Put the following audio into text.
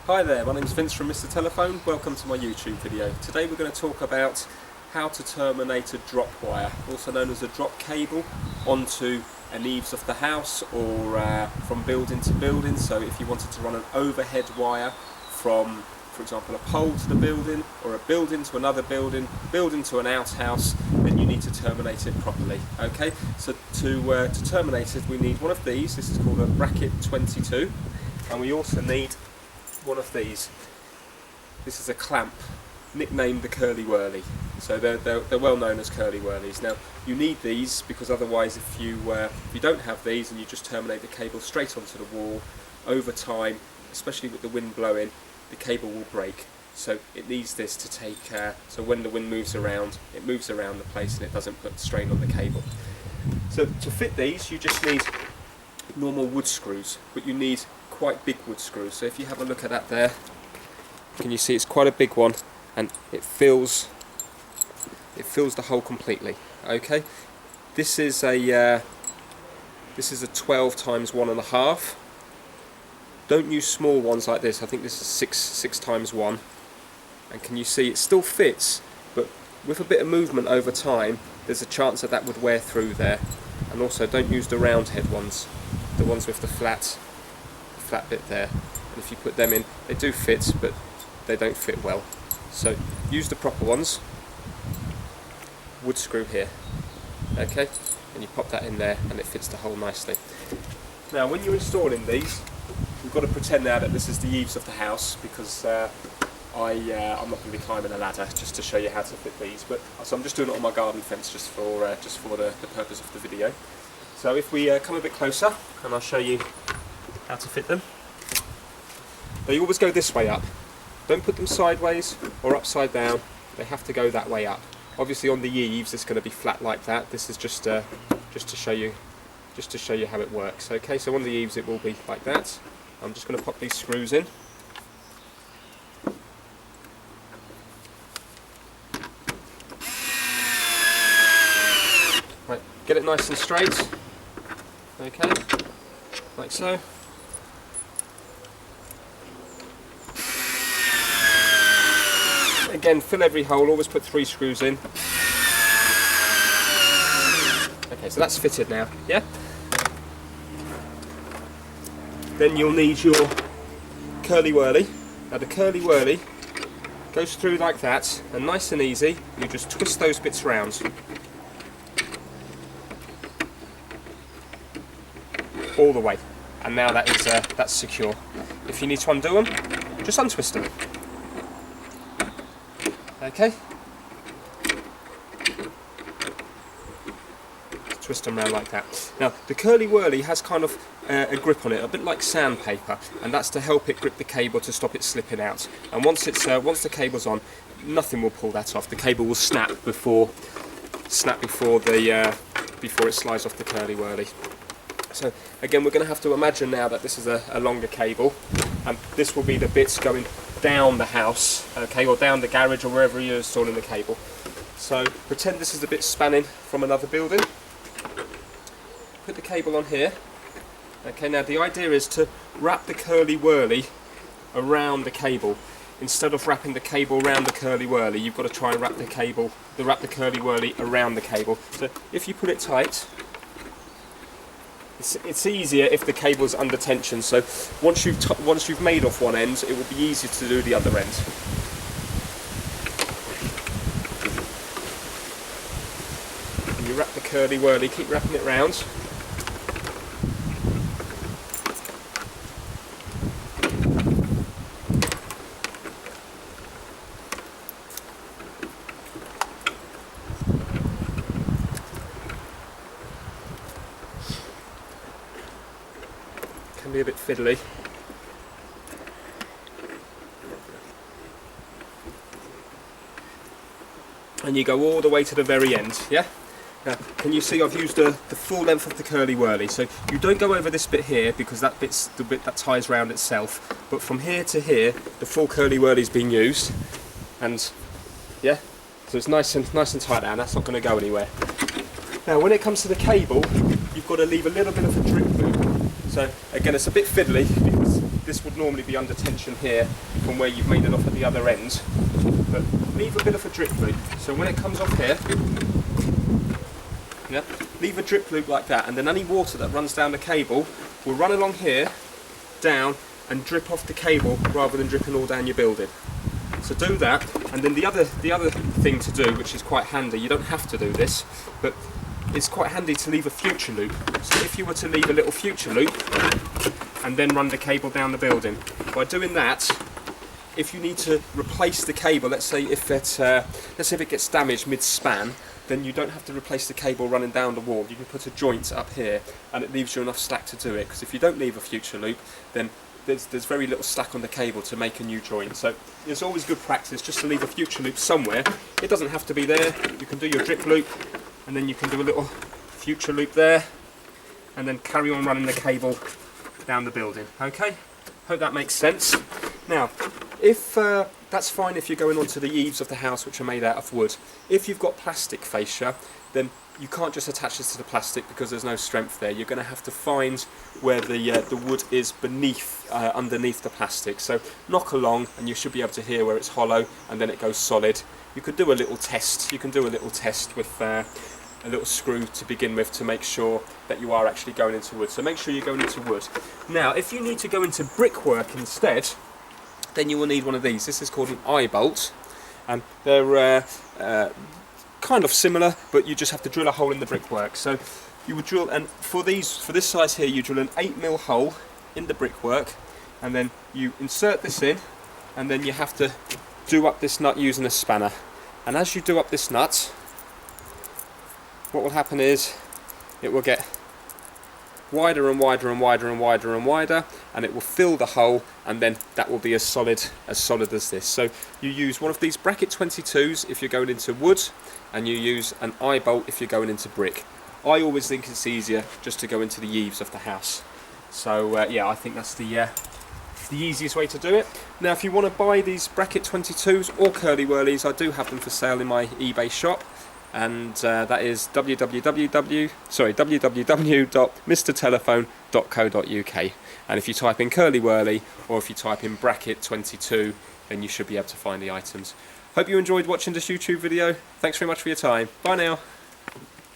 Hi there, my name's Vince from Mr. Telephone. Welcome to my YouTube video. Today we're going to talk about how to terminate a drop wire, also known as a drop cable, onto an eaves of the house or from building to building. So if you wanted to run an overhead wire from, for example, a pole to the building, or a building to another building, building to an outhouse, then you need to terminate it properly. Okay, so to terminate it we need one of these. This is called a bracket 22, and we also need one of these. This is a clamp, nicknamed the curly whirly. So they're well known as curly whirlies. Now you need these because otherwise if you don't have these and you just terminate the cable straight onto the wall, over time, especially with the wind blowing, the cable will break. So it needs this to take, so when the wind moves around, it moves around the place and it doesn't put strain on the cable. So to fit these you just need normal wood screws, but you need quite big wood screws. So if you have a look at that there, can you see it's quite a big one, and it fills the hole completely. Okay, this is a 12 times 1.5. Don't use small ones like this. I think this is 6 times 1. And can you see it still fits, but with a bit of movement over time there's a chance that would wear through there. And also don't use the round head ones, the ones with the flat bit there. And if you put them in, they do fit, but they don't fit well. So use the proper ones. Wood screw here, okay, and you pop that in there and it fits the hole nicely. Now when you're installing these, you've got to pretend now that this is the eaves of the house, because I'm not going to be climbing a ladder just to show you how to fit these, but so I'm just doing it on my garden fence just for the purpose of the video. So if we come a bit closer and I'll show you how to fit them. They always go this way up. Don't put them sideways or upside down. They have to go that way up. Obviously on the eaves it's going to be flat like that. This is just to show you how it works. Okay, so on the eaves it will be like that. I'm just going to pop these screws in. Right, get it nice and straight. Okay, like so. Again, fill every hole, always put 3 screws in. Okay, so that's fitted now, yeah? Then you'll need your curly whirly. Now the curly whirly goes through like that, and nice and easy, you just twist those bits round. All the way. And now that's secure. If you need to undo them, just untwist them. Okay, twist them around like that. Now the curly whirly has kind of a grip on it, a bit like sandpaper, and that's to help it grip the cable to stop it slipping out. And once the cable's on, nothing will pull that off. The cable will snap before it slides off the curly whirly. So again, we're going to have to imagine now that this is a longer cable, and this will be the bits going down the house, okay, or down the garage or wherever you're installing the cable. So pretend this is the bit spanning from another building. Put the cable on here. Okay, now the idea is to wrap the curly whirly around the cable. Instead of wrapping the cable around the curly whirly, you've got to try and wrap the curly whirly around the cable. So if you put it tight, it's easier if the cable's under tension. So once you've made off one end, it will be easier to do the other end. And you wrap the curly whirly, keep wrapping it round. Can be a bit fiddly. And you go all the way to the very end, yeah? Now, can you see I've used the full length of the curly whirly, so you don't go over this bit here because that bit's the bit that ties round itself, but from here to here the full curly whirly's been used, and yeah, so it's nice and tight now, and that's not going to go anywhere. Now when it comes to the cable, you've got to leave a little bit of a drip loop. So again, it's a bit fiddly because this would normally be under tension here from where you've made it off at the other end. But leave a bit of a drip loop. So when it comes off here, yeah, leave a drip loop like that, and then any water that runs down the cable will run along here, down, and drip off the cable rather than dripping all down your building. So do that, and then the other thing to do, which is quite handy, you don't have to do this, but it's quite handy to leave a future loop. So if you were to leave a little future loop and then run the cable down the building, by doing that, if you need to replace the cable, let's say if it gets damaged mid-span, then you don't have to replace the cable running down the wall. You can put a joint up here, and it leaves you enough slack to do it. Because if you don't leave a future loop, then there's very little slack on the cable to make a new joint. So it's always good practice just to leave a future loop somewhere. It doesn't have to be there. You can do your drip loop, and then you can do a little future loop there, and then carry on running the cable down the building. Okay? Hope that makes sense. Now, if that's fine if you're going onto the eaves of the house, which are made out of wood. If you've got plastic fascia, then you can't just attach this to the plastic because there's no strength there. You're going to have to find where the wood is beneath, underneath the plastic. So knock along, and you should be able to hear where it's hollow, and then it goes solid. You could do a little test. You can do a little test with a little screw to begin with to make sure that you are actually going into wood. So make sure you're going into wood. Now, if you need to go into brickwork instead, then you will need one of these. This is called an eye bolt, and they're kind of similar, but you just have to drill a hole in the brickwork. So you would drill, and for this size here, you drill an 8mm hole in the brickwork, and then you insert this in, and then you have to do up this nut using a spanner. And as you do up this nut, what will happen is it will get wider and wider and wider and wider and wider, and it will fill the hole, and then that will be as solid as this. So you use one of these bracket 22s if you're going into wood, and you use an eye bolt if you're going into brick. I always think it's easier just to go into the eaves of the house. So yeah, I think that's the easiest way to do it. Now, if you want to buy these bracket 22s or curly whirlies, I do have them for sale in my eBay shop. And that is www.mrtelephone.co.uk, and if you type in curly whirly or if you type in bracket 22, then you should be able to find the items. Hope you enjoyed watching this YouTube video. Thanks very much for your time. Bye now.